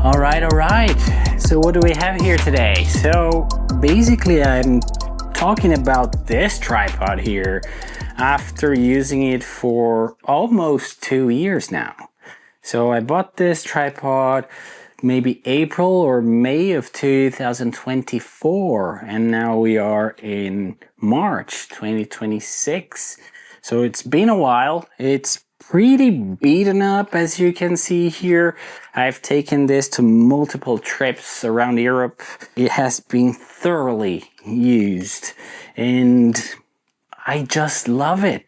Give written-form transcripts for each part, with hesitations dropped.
All right. So what do we have here today? So basically I'm talking about this tripod here after using it for almost 2 years now. So I bought this tripod maybe April or May of 2024, and now we are in March 2026. So it's been a while. It's pretty beaten up, as you can see here. I've taken this to multiple trips around Europe. It has been thoroughly used and I just love it.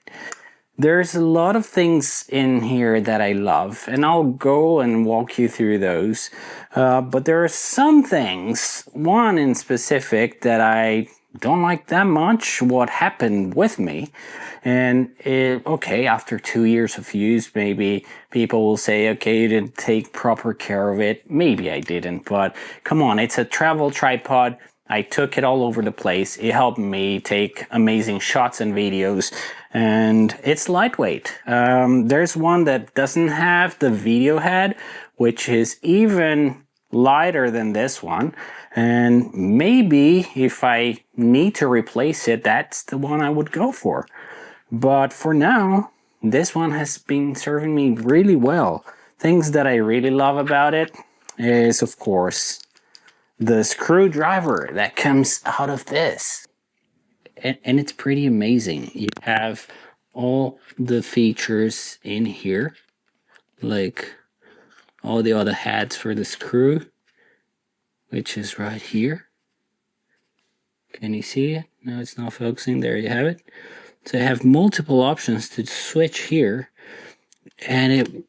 There's a lot of things in here that I love, and I'll go and walk you through those. But there are some things, one in specific, that I don't like that much what happened with me. And okay, after 2 years of use, maybe people will say, okay, you didn't take proper care of it. Maybe I didn't, but come on, it's a travel tripod. I took it all over the place. It helped me take amazing shots and videos, and it's lightweight. There's one that doesn't have the video head, which is even lighter than this one. And maybe if I need to replace it, that's the one I would go for. But for now, this one has been serving me really well. Things that I really love about it is, of course, the screwdriver that comes out of this. And it's pretty amazing. You have all the features in here, like all the other heads for the screw, which is right here. Can you see it? No, it's not focusing. There you have it. So I have multiple options to switch here, and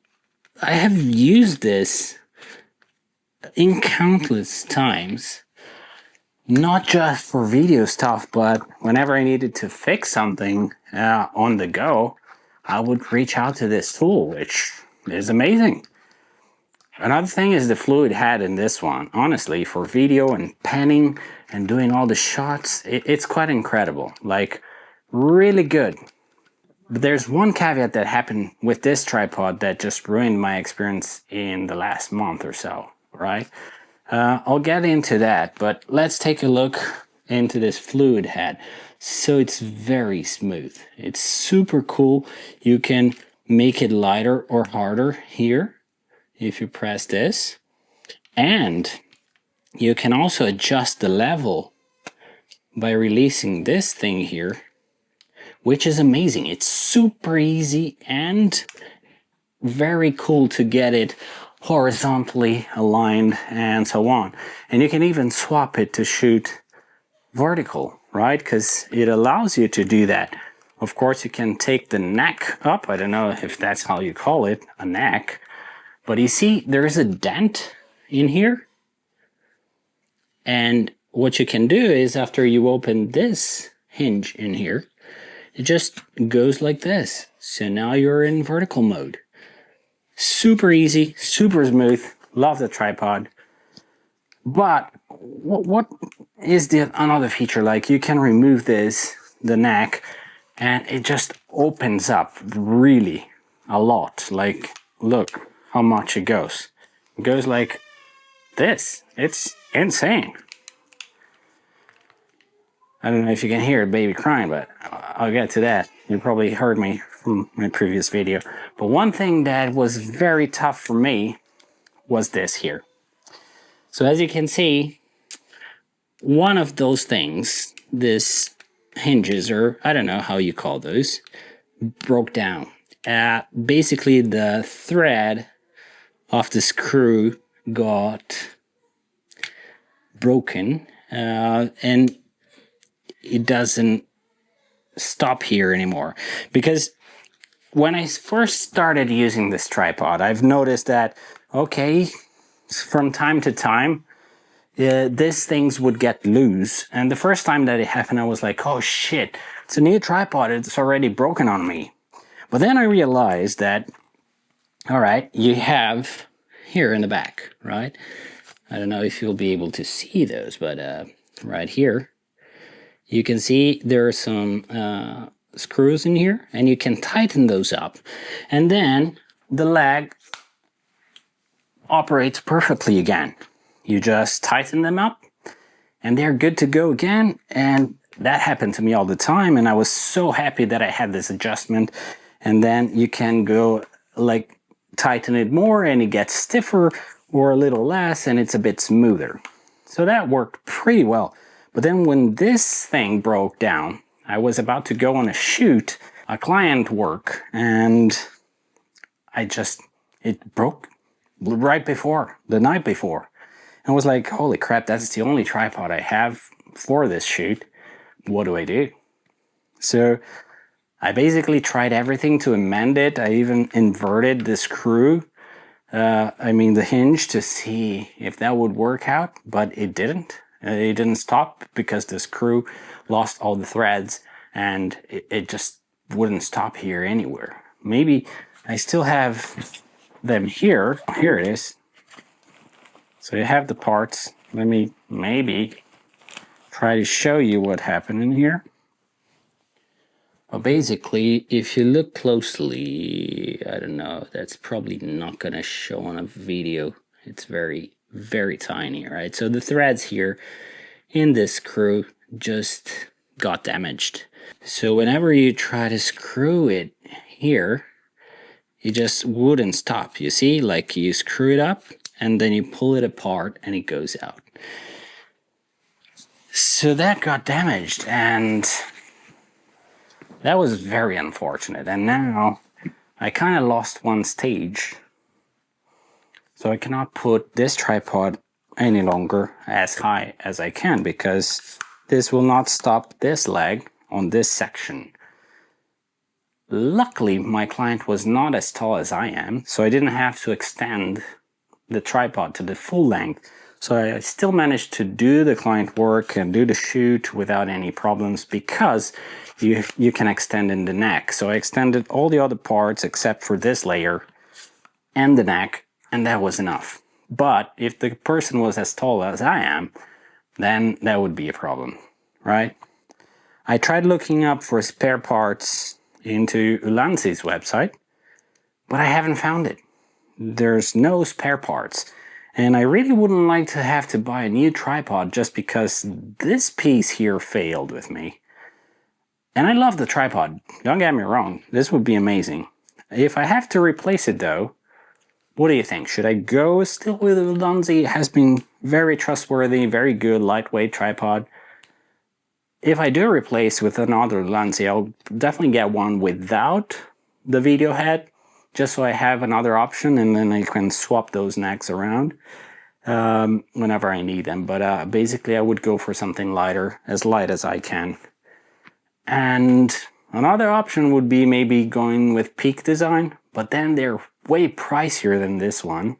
I have used this in countless times, not just for video stuff, but whenever I needed to fix something on the go, I would reach out to this tool, which is amazing. Another thing is the fluid head in this one. Honestly, for video and panning and doing all the shots, it's quite incredible. Like, really good. But there's one caveat that happened with this tripod that just ruined my experience in the last month or so, right? I'll get into that, but let's take a look into this fluid head. So it's very smooth. It's super cool. You can make it lighter or harder here if you press this. And you can also adjust the level by releasing this thing here, which is amazing. It's super easy and very cool to get it horizontally aligned and so on. And you can even swap it to shoot vertical, right? Because it allows you to do that. Of course, you can take the neck up. I don't know if that's how you call it, a neck. But you see, there is a dent in here. And what you can do is, after you open this hinge in here, it just goes like this. So now you're in vertical mode. Super easy, super smooth. Love the tripod. But what is another feature? Like, you can remove this, the neck, and it just opens up really a lot. Like, look how much it goes. It goes like this. It's insane. I don't know if you can hear a baby crying, but I'll get to that. You probably heard me from my previous video. But one thing that was very tough for me was this here. So as you can see, one of those things, this hinges, or I don't know how you call those, broke down. Basically the thread of the screw got broken, and it doesn't stop here anymore. Because when I first started using this tripod, I've noticed that, okay, from time to time, these things would get loose. And the first time that it happened, I was like, oh shit, it's a new tripod, it's already broken on me. But then I realized that, all right, you have here in the back, right? I don't know if you'll be able to see those, but right here, you can see there are some screws in here, and you can tighten those up. And then the leg operates perfectly again. You just tighten them up and they're good to go again. And that happened to me all the time, and I was so happy that I had this adjustment. And then you can go like tighten it more and it gets stiffer, or a little less and it's a bit smoother. So that worked pretty well. But then when this thing broke down, I was about to go on a shoot, a client work, and it broke right before, the night before. I was like, holy crap, that's the only tripod I have for this shoot. What do I do? So I basically tried everything to amend it. I even inverted the screw, the hinge, to see if that would work out, but it didn't. It didn't stop because the screw lost all the threads, and it just wouldn't stop here anywhere. Maybe I still have them here. Here it is. So you have the parts. Let me maybe try to show you what happened in here. Well, basically, if you look closely, I don't know, that's probably not gonna show on a video. It's very, very tiny, right? So the threads here in this screw just got damaged. So whenever you try to screw it here, it just wouldn't stop. You see, like you screw it up and then you pull it apart and it goes out. So that got damaged, and that was very unfortunate. And now I kind of lost one stage. So I cannot put this tripod any longer as high as I can, because this will not stop this leg on this section. Luckily, my client was not as tall as I am, so I didn't have to extend the tripod to the full length. So I still managed to do the client work and do the shoot without any problems, because you can extend in the neck. So I extended all the other parts except for this layer and the neck, and that was enough. But if the person was as tall as I am, then that would be a problem, right? I tried looking up for spare parts into Ulanzi's website, but I haven't found it. There's no spare parts. And I really wouldn't like to have to buy a new tripod just because this piece here failed with me. And I love the tripod, don't get me wrong, this would be amazing. If I have to replace it though, what do you think? Should I go still with Ulanzi? It has been very trustworthy, very good, lightweight tripod. If I do replace with another Ulanzi, I'll definitely get one without the video head, just so I have another option, and then I can swap those necks around whenever I need them. But basically I would go for something lighter, as light as I can. And another option would be maybe going with Peak Design, but then they're way pricier than this one.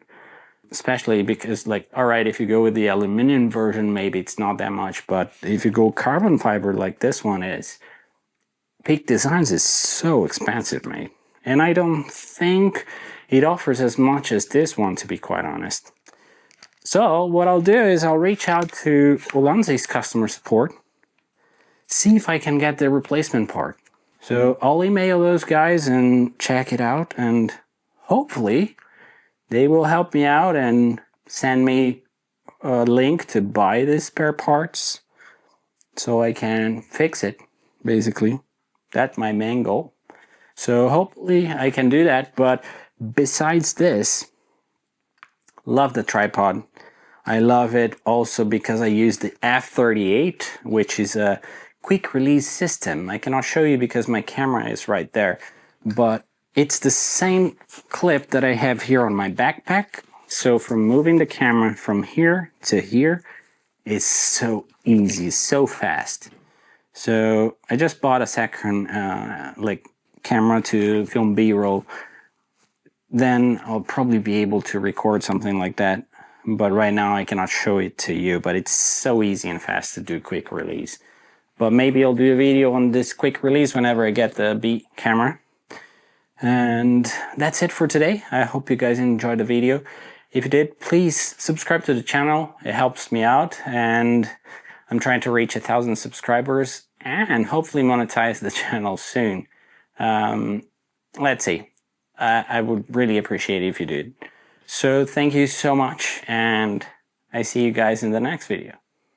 Especially because, like, alright, if you go with the aluminum version, maybe it's not that much, but if you go carbon fiber like this one is, Peak Designs is so expensive, mate. And I don't think it offers as much as this one, to be quite honest. So what I'll do is I'll reach out to Ulanzi's customer support, see if I can get the replacement part. So I'll email those guys and check it out, and hopefully they will help me out and send me a link to buy the spare parts so I can fix it, basically. That's my main goal. So hopefully I can do that. But besides this, love the tripod. I love it also because I use the F38, which is a quick release system. I cannot show you because my camera is right there, but it's the same clip that I have here on my backpack. So from moving the camera from here to here is so easy, so fast. So I just bought a second camera to film B-roll. Then I'll probably be able to record something like that. But right now I cannot show it to you, but it's so easy and fast to do quick release. But maybe I'll do a video on this quick release whenever I get the B camera. And that's it for today. I hope you guys enjoyed the video. If you did, please subscribe to the channel. It helps me out, and I'm trying to reach 1,000 subscribers and hopefully monetize the channel soon. Let's see. I would really appreciate it if you did. So thank you so much, and I see you guys in the next video.